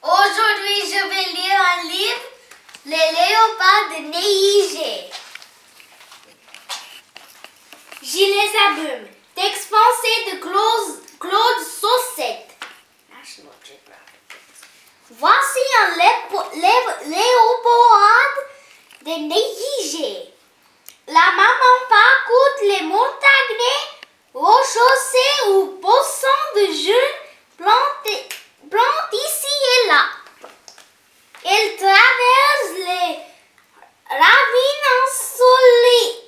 Aujourd'hui, je vais lire un livre, Les léopards de Neige. Gilets à brume. Texte français de Claude Saucette. Voici un léopard de Neige. La maman parcourt les montagnes rocheuses ou poussant de jeunes plantes ici et là. Elle traverse les ravines ensoleillées,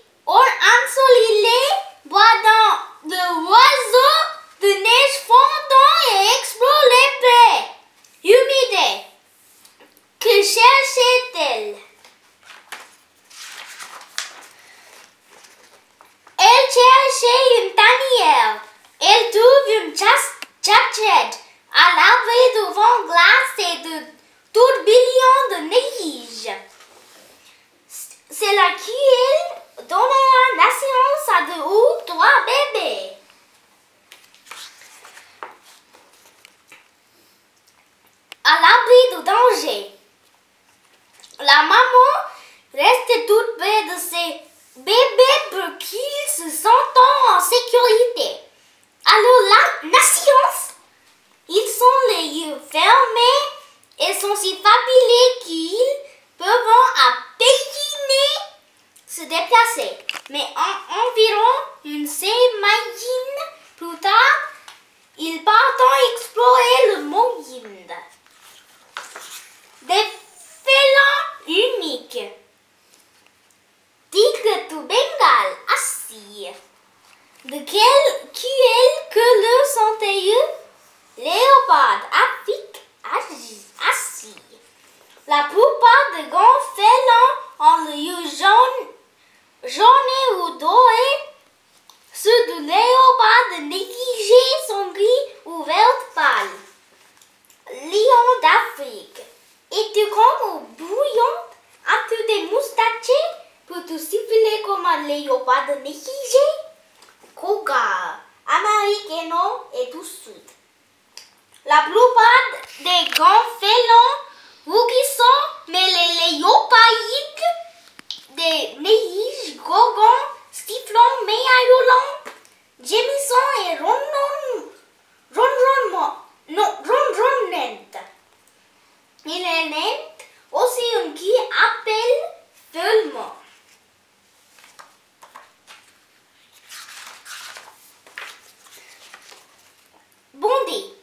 boisant de oiseaux de neige fondant et explore les prés humides. Que cherchait-elle? Elle cherchait une tanière. Elle trouve une chachette à l'abri du vent glacé de tourbillons de neige. C'est là qu'elle donnera naissance à 2 ou 3 bébés. À l'abri du danger. La maman reste toute près de ses bébés pour qu'ils se sentent en sécurité. Alors la naissance, ils sont les yeux fermés et sont si fabuleux qu'ils peuvent à peine se déplacer. Mais environ une semaine plus tard, ils partent explorer le monde. Des félins uniques. Tigre du Bengale assis. De quelle couleur sont-ils? Léopard afrique assis. La plupart des grands félins ont le yeux jaune ou doré. Ceux du léopard de Neige sont gris ou vert pâle. Lion d'Afrique. Es-tu grand ou bouillante? As-tu des moustaches? Peux-tu siffler comme un léopard de Neige? Cougar, américain et du sud. La plupart des grands félins rougissants, mais les léopards de Neige, gorgons, sifflants, miaulant, gémissant et ronronnant. Il est aussi une qui appelle feulement. Bondy.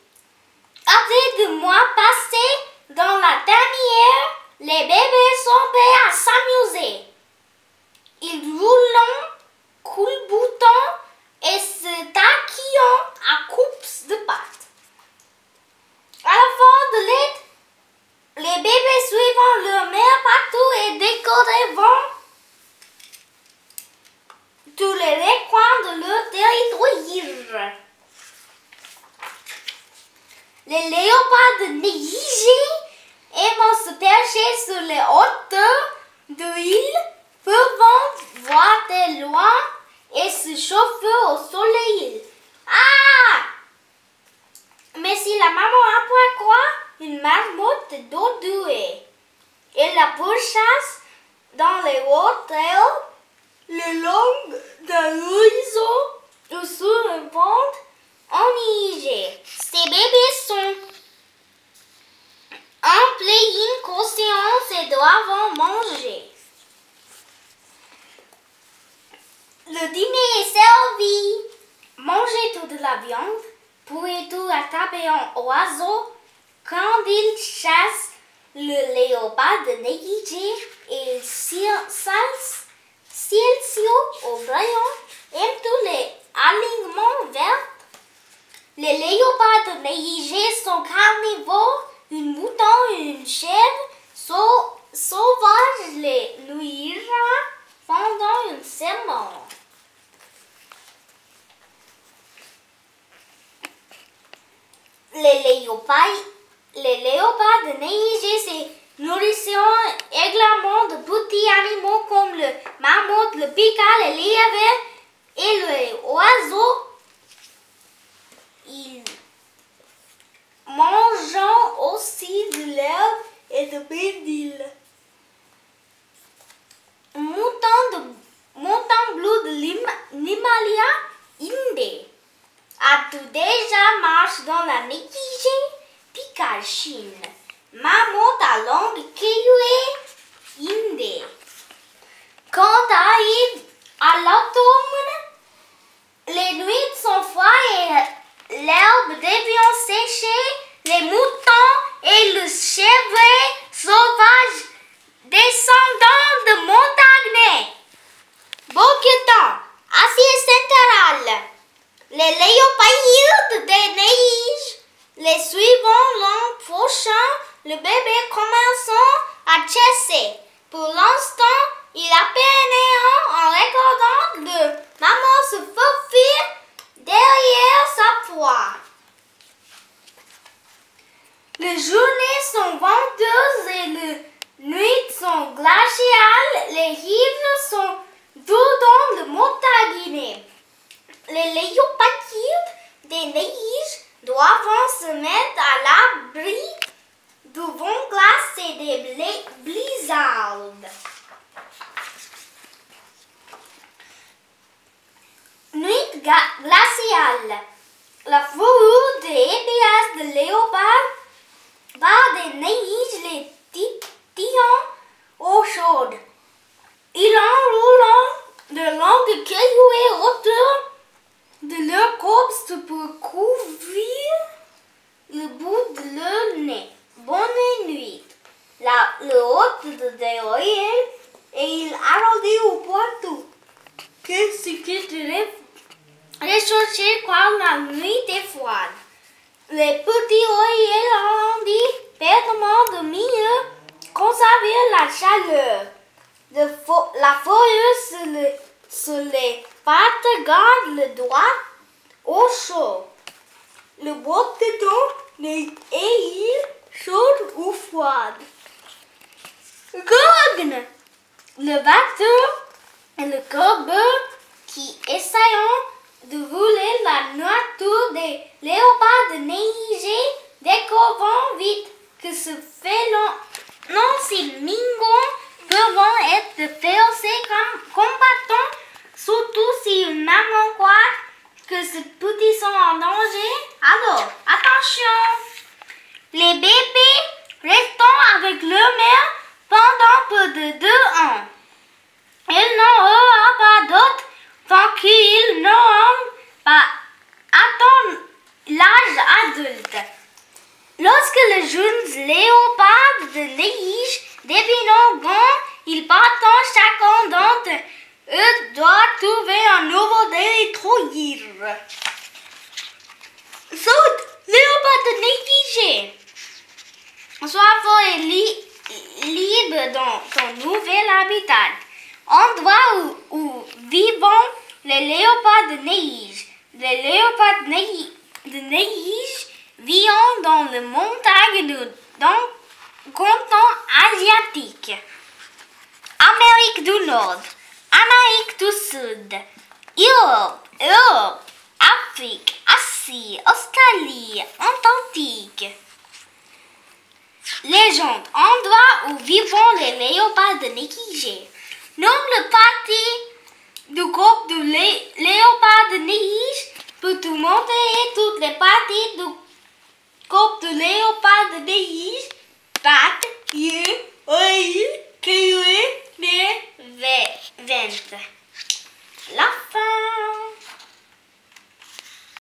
Après 2 mois passés dans la tanière, les bébés sont prêts à s'amuser. Ils roulent, culbutant et se taquillant à coups de pattes. À la fin de l'été, les bébés suivant leur mère partout et découvrant tous les recoins de leur territoire. Les léopards de Neige aiment se percher sur les hauteurs de l'île, peuvent voir de loin et se chauffer au soleil. Ah! Mais si la maman apprend quoi? Une marmotte d'eau douée. Elle la pourchasse dans les hauteurs, le long de l'horizon ou sur un ventre enneigé. Ces bébés sont en pleine conscience et doivent manger. Le dîner est servi. Mangez-vous de la viande? Pouvez-vous attraper un oiseau? Quand ils chassent le léopard de Neige et ciel au brillant, aiment-ils les alignements verts? Les léopards de Neige sont carnivores. Une mouton et une chèvre sauvage les nourrira pendant une semaine. Les léopards de Neige se nourrissent également de petits animaux comme le mammouth, le pical, le lièvre et les oiseaux. Ils mangeant aussi de la Chine. Mammouth à longue queue indé. Quand arrive à l'automne, les nuits sont froides et l'herbe devient séchée, les moutons et le chevreuil sauvage descendant de montagne. Boccheton, Asie centrale. Les léopards de neige, les suivants l'an prochain, le bébé commençant à chasser. Pour l'instant, il apparaît en regardant le maman se faufile derrière sa proie. Les journées sont venteuses et les nuits sont glaciales. Les rives sont douces dans le montagne. Les léopards des neiges doivent se mettre à l'abri du vent glace et des blizzards. Nuit glaciale. La fourrure des épias de léopard par des neiges les tient eau chaude. Ils enroulent de longues cailloux autour de leur corps pour couvrir le bout de leur nez. Bonne nuit. Le hôte de derrière et il arrondit au poitou. Qu'est-ce qui te réchauffe quand la nuit est froide? Les petits oreillers arrondis permettent de mieux conserver la chaleur. La feuille sur les pattes garde le doigt au chaud. Le boccheton est-il chaude ou froide? Gogne! Le batteur et le corbeau qui essayent de voler la nourriture des léopards neigés découvrent vite que ce félin si mignon peuvent être féroces combattants, surtout si une maman croit que ces petits sont en danger. Alors, attention! Les bébés restent avec leur mère pendant peu de 2 ans. Ils n'auront pas d'autre tant qu'ils n'auront pas atteint l'âge adulte. Lorsque les jeunes léopards de neige deviennent grands, ils partent chacun d'entre eux doit trouver un nouveau territoire. Saute, léopard de neige! Sois fort et libre dans ton nouvel habitat. Endroit où vivent les léopards de neige. Les léopards de neige vivent dans les montagnes du continent asiatique, Amérique du Nord, Amérique du Sud, Europe, Afrique, Asie, Australie, Antarctique. Légende, endroit où vivent les léopards de neige. Nomme le parti du groupe de léopards de neige pour tout montrer toutes les parties du groupe de léopards de neige. Pattes, yeux, oreilles, queues, nez, ventre.